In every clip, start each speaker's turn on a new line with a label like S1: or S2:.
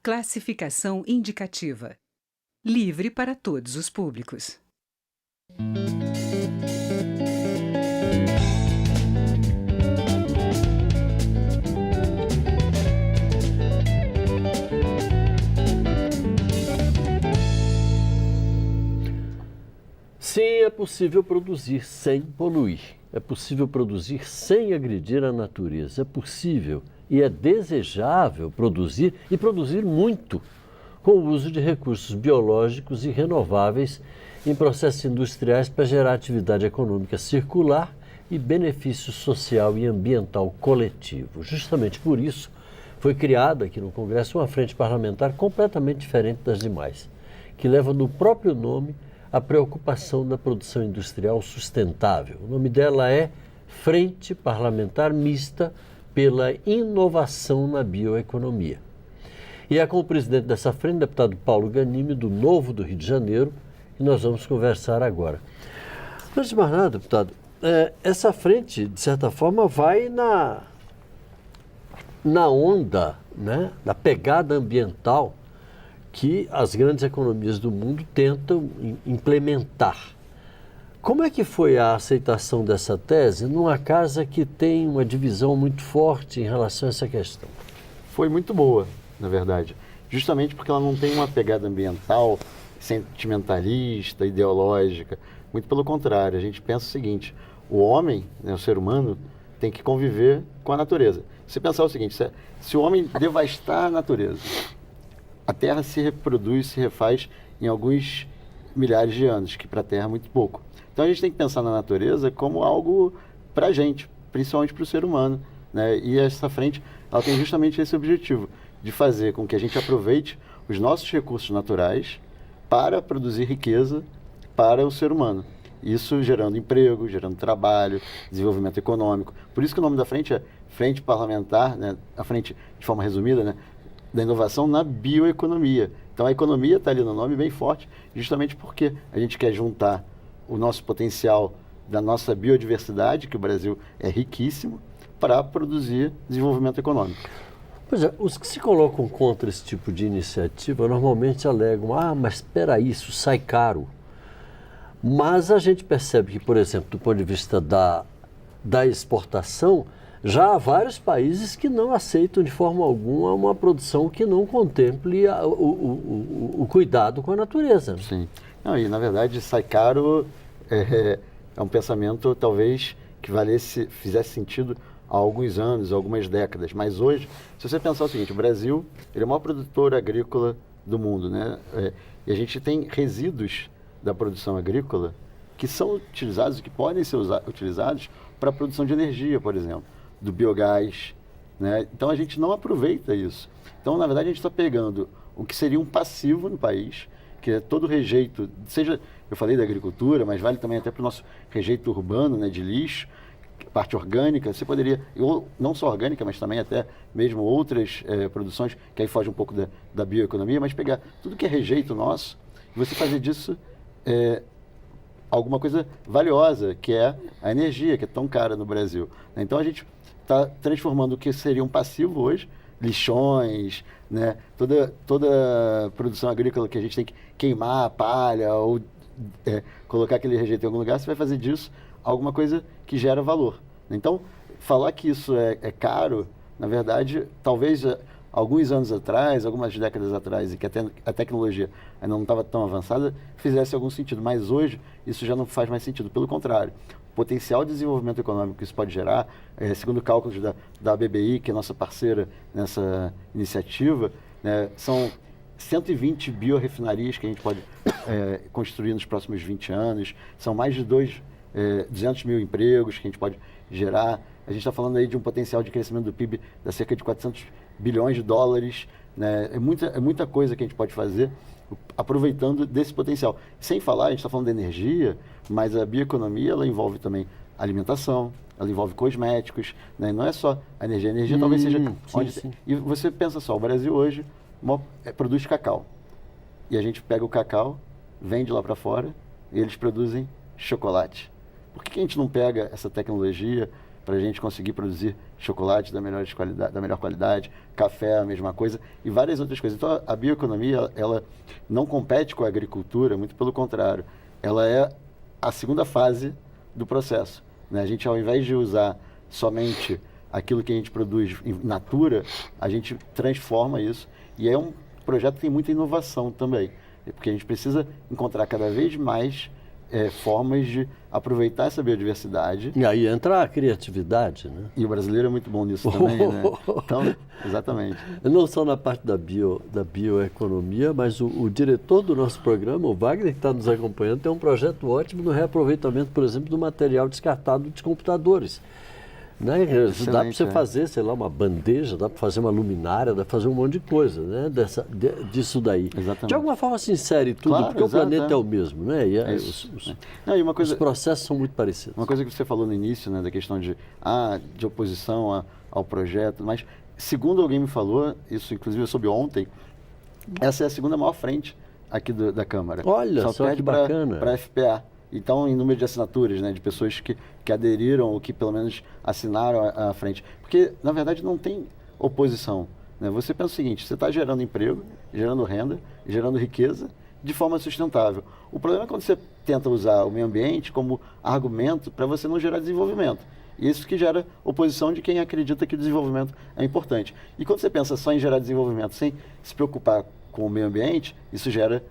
S1: Classificação indicativa. Livre para todos os públicos.
S2: Sim, é possível produzir sem poluir. É possível produzir sem agredir a natureza. É possível e é desejável produzir e produzir muito com o uso de recursos biológicos e renováveis em processos industriais para gerar atividade econômica circular e benefício social e ambiental coletivo. Justamente por isso foi criada aqui no Congresso uma frente parlamentar completamente diferente das demais, que leva no próprio nome a preocupação da produção industrial sustentável. O nome dela é Frente Parlamentar Mista pela Inovação na Bioeconomia. E é com o presidente dessa frente, deputado Paulo Ganimi, do Novo do Rio de Janeiro, que nós vamos conversar agora. Antes de mais nada, deputado, essa frente, de certa forma, vai na onda, né, da pegada ambiental que as grandes economias do mundo tentam implementar. Como é que foi a aceitação dessa tese numa casa que tem uma divisão muito forte em relação a essa questão?
S3: Foi muito boa, na verdade, justamente porque ela não tem uma pegada ambiental sentimentalista, ideológica. Muito pelo contrário, a gente pensa o seguinte: o homem, né, o ser humano, tem que conviver com a natureza. Se pensar o seguinte, se o homem devastar a natureza, a Terra se reproduz, se refaz em alguns milhares de anos, que para a Terra é muito pouco. Então a gente tem que pensar na natureza como algo para a gente, principalmente para o ser humano, né? E essa frente, ela tem justamente esse objetivo, de fazer com que a gente aproveite os nossos recursos naturais para produzir riqueza para o ser humano. Isso gerando emprego, gerando trabalho, desenvolvimento econômico. Por isso que o nome da frente é Frente Parlamentar, né? A frente, de forma resumida, né, da inovação na bioeconomia. Então a economia está ali no nome bem forte, justamente porque a gente quer juntar o nosso potencial da nossa biodiversidade, que o Brasil é riquíssimo, para produzir desenvolvimento econômico.
S2: Pois é, os que se colocam contra esse tipo de iniciativa normalmente alegam: mas espera aí, isso sai caro. Mas a gente percebe que, por exemplo, do ponto de vista da exportação, já há vários países que não aceitam de forma alguma uma produção que não contemple o cuidado com a natureza.
S3: Sim. Não, e, na verdade, sai caro é um pensamento, talvez, que fizesse sentido há alguns anos, algumas décadas. Mas hoje, se você pensar o seguinte: o Brasil, ele é o maior produtor agrícola do mundo, né? E a gente tem resíduos da produção agrícola que são utilizados, que podem ser utilizados para a produção de energia, por exemplo, do biogás, né? Então a gente não aproveita isso. Então, na verdade, a gente está pegando o que seria um passivo no país, que é todo o rejeito, seja, eu falei da agricultura, mas vale também até para o nosso rejeito urbano, né, de lixo, parte orgânica. Você poderia, ou não só orgânica, mas também até mesmo outras produções, que aí foge um pouco da bioeconomia, mas pegar tudo que é rejeito nosso, e você fazer disso alguma coisa valiosa, que é a energia, que é tão cara no Brasil. Então a gente está transformando o que seria um passivo hoje, lixões, né? Toda produção agrícola que a gente tem que queimar a palha ou colocar aquele rejeito em algum lugar, você vai fazer disso alguma coisa que gera valor. Então, falar que isso é caro, na verdade, talvez alguns anos atrás, algumas décadas atrás, e que a tecnologia ainda não estava tão avançada, fizesse algum sentido. Mas hoje, isso já não faz mais sentido. Pelo contrário, o potencial de desenvolvimento econômico que isso pode gerar, segundo cálculos da BBI, que é nossa parceira nessa iniciativa, né, são 120 biorefinarias que a gente pode construir nos próximos 20 anos, são mais de 200 mil empregos que a gente pode gerar. A gente está falando aí de um potencial de crescimento do PIB de cerca de 400 bilhões de dólares, né? É muita coisa que a gente pode fazer aproveitando desse potencial. Sem falar, a gente está falando de energia, mas a bioeconomia, ela envolve também alimentação, ela envolve cosméticos, né? Não é só a energia talvez seja
S2: sim.
S3: E você pensa só, o Brasil hoje produz cacau, e a gente pega o cacau, vende lá para fora, e eles produzem chocolate. Por que a gente não pega essa tecnologia, para a gente conseguir produzir chocolate da melhor qualidade, café a mesma coisa e várias outras coisas. Então a bioeconomia ela não compete com a agricultura, muito pelo contrário, ela é a segunda fase do processo, né? A gente, ao invés de usar somente aquilo que a gente produz in natura, a gente transforma isso e é um projeto que tem muita inovação também, porque a gente precisa encontrar cada vez mais formas de aproveitar essa biodiversidade.
S2: E aí entra a criatividade, né?
S3: E o brasileiro é muito bom nisso também, né? Então, exatamente.
S2: Não só na parte da bioeconomia, mas o diretor do nosso programa, o Wagner, que está nos acompanhando, tem um projeto ótimo no reaproveitamento, por exemplo, do material descartado dos computadores. Né? Dá para você fazer, sei lá, uma bandeja, dá para fazer uma luminária, dá para fazer um monte de coisa, né? Disso daí.
S3: Exatamente.
S2: De alguma forma se insere tudo,
S3: claro,
S2: porque o planeta é o mesmo, né? E
S3: os
S2: processos são muito parecidos.
S3: Uma coisa que você falou no início, né, da questão de oposição ao projeto, mas segundo alguém me falou, isso inclusive eu soube ontem, essa é a segunda maior frente aqui da Câmara.
S2: Olha, só que bacana.
S3: Para a FPA. Então, em número de assinaturas, né, de pessoas que aderiram ou que pelo menos assinaram à frente. Porque, na verdade, não tem oposição, né? Você pensa o seguinte, você está gerando emprego, gerando renda, gerando riqueza de forma sustentável. O problema é quando você tenta usar o meio ambiente como argumento para você não gerar desenvolvimento. Isso que gera oposição de quem acredita que o desenvolvimento é importante. E quando você pensa só em gerar desenvolvimento sem se preocupar com o meio ambiente, isso gera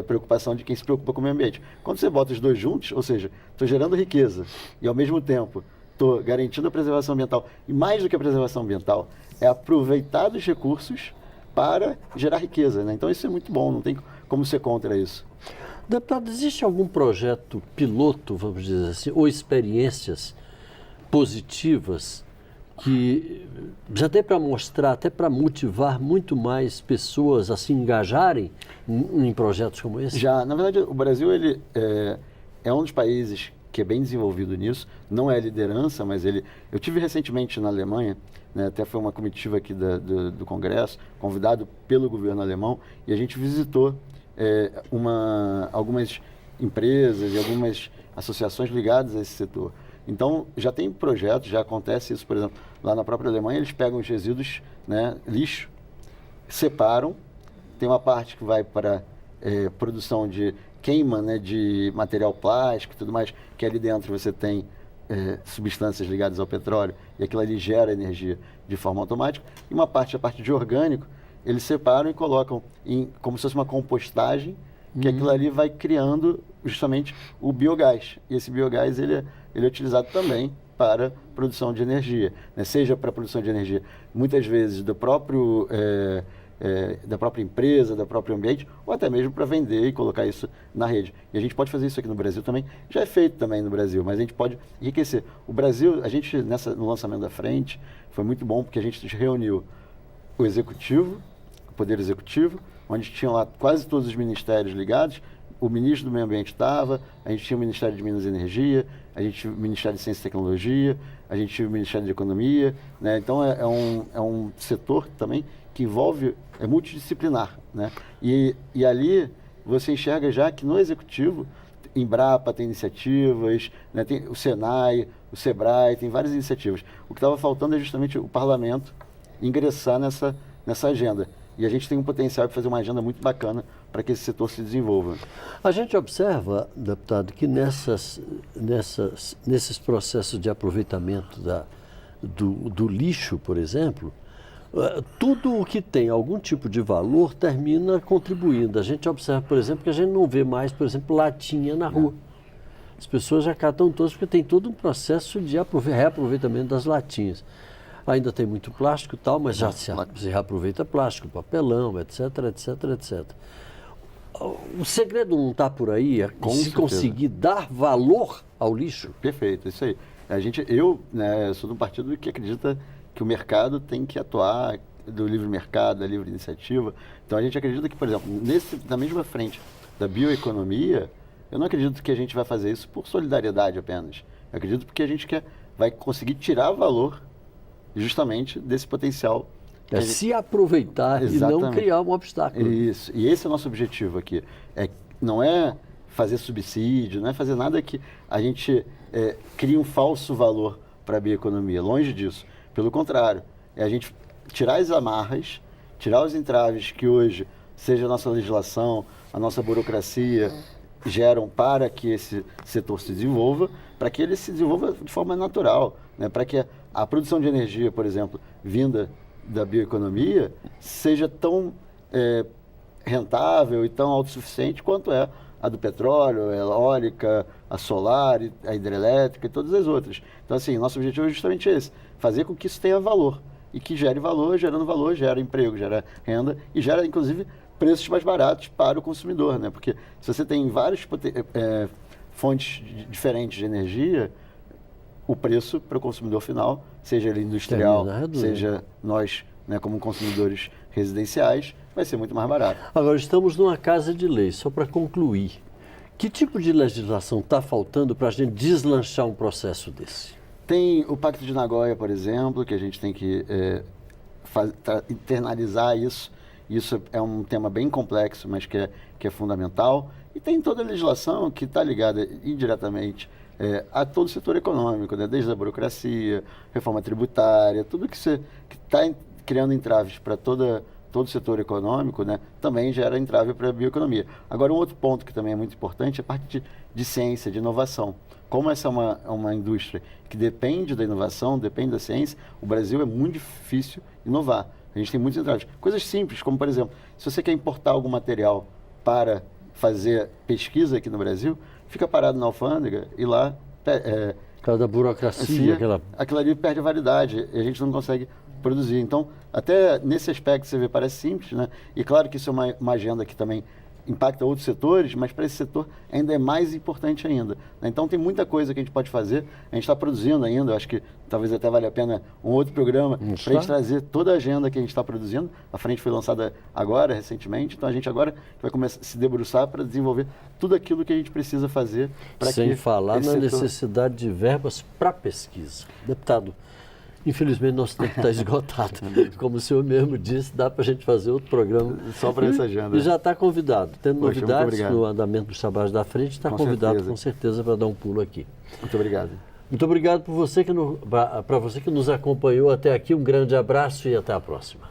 S3: preocupação de quem se preocupa com o meio ambiente. Quando você bota os dois juntos, ou seja, estou gerando riqueza e ao mesmo tempo estou garantindo a preservação ambiental, e mais do que a preservação ambiental, é aproveitar dos recursos para gerar riqueza, né? Então isso é muito bom, não tem como ser contra isso.
S2: Deputado, existe algum projeto piloto, vamos dizer assim, ou experiências positivas que já dê para mostrar, até para motivar muito mais pessoas a se engajarem em projetos como esse?
S3: Já, na verdade, o Brasil ele é um dos países que é bem desenvolvido nisso, não é liderança, mas eu tive recentemente na Alemanha, né, até foi uma comitiva aqui do Congresso, convidado pelo governo alemão, e a gente visitou algumas empresas e algumas associações ligadas a esse setor. Então, já tem projetos, já acontece isso, por exemplo, lá na própria Alemanha, eles pegam os resíduos, né, lixo, separam, tem uma parte que vai para produção de queima, né, de material plástico e tudo mais, que ali dentro você tem substâncias ligadas ao petróleo, e aquilo ali gera energia de forma automática, e a parte de orgânico, eles separam e colocam como se fosse uma compostagem, que aquilo ali vai criando justamente o biogás. E esse biogás ele é utilizado também para produção de energia, né? Seja para produção de energia, muitas vezes da própria empresa, do próprio ambiente, ou até mesmo para vender e colocar isso na rede. E a gente pode fazer isso aqui no Brasil também, já é feito também no Brasil, mas a gente pode enriquecer. O Brasil, a gente no lançamento da frente, foi muito bom porque a gente reuniu o executivo, o poder executivo, onde tinham lá quase todos os ministérios ligados. O ministro do Meio Ambiente estava, a gente tinha o Ministério de Minas e Energia, a gente tinha o Ministério de Ciência e Tecnologia, a gente tinha o Ministério de Economia, né? Então é um setor também que envolve, é multidisciplinar, né? E ali você enxerga já que no Executivo, Embrapa tem iniciativas, né? Tem o Senai, o Sebrae, tem várias iniciativas. O que estava faltando é justamente o Parlamento ingressar nessa agenda. E a gente tem um potencial para fazer uma agenda muito bacana para que esse setor se desenvolva.
S2: A gente observa, deputado, que nesses processos de aproveitamento do lixo, por exemplo, tudo o que tem algum tipo de valor termina contribuindo. A gente observa, por exemplo, que a gente não vê mais, por exemplo, latinha na rua. As pessoas já catam todas porque tem todo um processo de reaproveitamento das latinhas. Ainda tem muito plástico e tal, mas já se reaproveita plástico, papelão, etc, etc, etc. O segredo não está por aí, se conseguir dar valor ao lixo?
S3: Perfeito, isso aí. Eu sou de um partido que acredita que o mercado tem que atuar, do livre mercado, da livre iniciativa. Então a gente acredita que, por exemplo, na mesma frente da bioeconomia, eu não acredito que a gente vai fazer isso por solidariedade apenas. Eu acredito porque a gente vai conseguir tirar valor justamente desse potencial.
S2: Se aproveitar. Exatamente. E não criar um obstáculo.
S3: Isso. E esse é o nosso objetivo aqui. Não é fazer subsídio, não é fazer nada que a gente crie um falso valor para a bioeconomia, longe disso. Pelo contrário, é a gente tirar as amarras, tirar os entraves que hoje, seja a nossa legislação, a nossa burocracia, geram para que esse setor se desenvolva, para que ele se desenvolva de forma natural, né? Para que a produção de energia, por exemplo, vinda da bioeconomia, seja tão rentável e tão autossuficiente quanto é a do petróleo, a eólica, a solar, a hidrelétrica e todas as outras. Então, assim, nosso objetivo é justamente esse, fazer com que isso tenha valor e que gere valor, gerando valor, gera emprego, gera renda e gera, inclusive, preços mais baratos para o consumidor, né? Porque se você tem várias fontes diferentes de energia, o preço para o consumidor final, seja ele industrial, seja nós, né, como consumidores residenciais, vai ser muito mais barato.
S2: Agora, estamos numa casa de lei, só para concluir. Que tipo de legislação está faltando para a gente deslanchar um processo desse?
S3: Tem o Pacto de Nagoya, por exemplo, que a gente tem que internalizar isso. Isso é um tema bem complexo, mas que é fundamental. E tem toda a legislação que está ligada indiretamente a todo o setor econômico, né? Desde a burocracia, reforma tributária, tudo que está criando entraves para todo o setor econômico, né? Também gera entrave para a bioeconomia. Agora, um outro ponto que também é muito importante é a parte de ciência, de inovação. Como essa é uma indústria que depende da inovação, depende da ciência, o Brasil é muito difícil inovar. A gente tem muitos entraves. Coisas simples, como, por exemplo, se você quer importar algum material para fazer pesquisa aqui no Brasil, fica parado na alfândega e lá...
S2: Por causa da burocracia.
S3: Aquilo ali perde a validade e a gente não consegue produzir. Então, até nesse aspecto, você vê, parece simples, né? E claro que isso é uma agenda que também impacta outros setores, mas para esse setor ainda é mais importante ainda, né? Então, tem muita coisa que a gente pode fazer. A gente está produzindo ainda, eu acho que talvez até valha a pena um outro programa para a gente trazer toda a agenda que a gente está produzindo. A frente foi lançada agora, recentemente, então a gente agora vai começar a se debruçar para desenvolver tudo aquilo que a gente precisa fazer para que...
S2: Sem falar na necessidade de verbas para pesquisa. Deputado, infelizmente, nosso tempo está esgotado. Como o senhor mesmo disse, dá para a gente fazer outro programa.
S3: Só para essa agenda.
S2: E já está convidado. Tendo novidades no andamento dos trabalhos da frente, está convidado com certeza para dar um pulo aqui.
S3: Muito obrigado.
S2: Muito obrigado para você que nos acompanhou até aqui. Um grande abraço e até a próxima.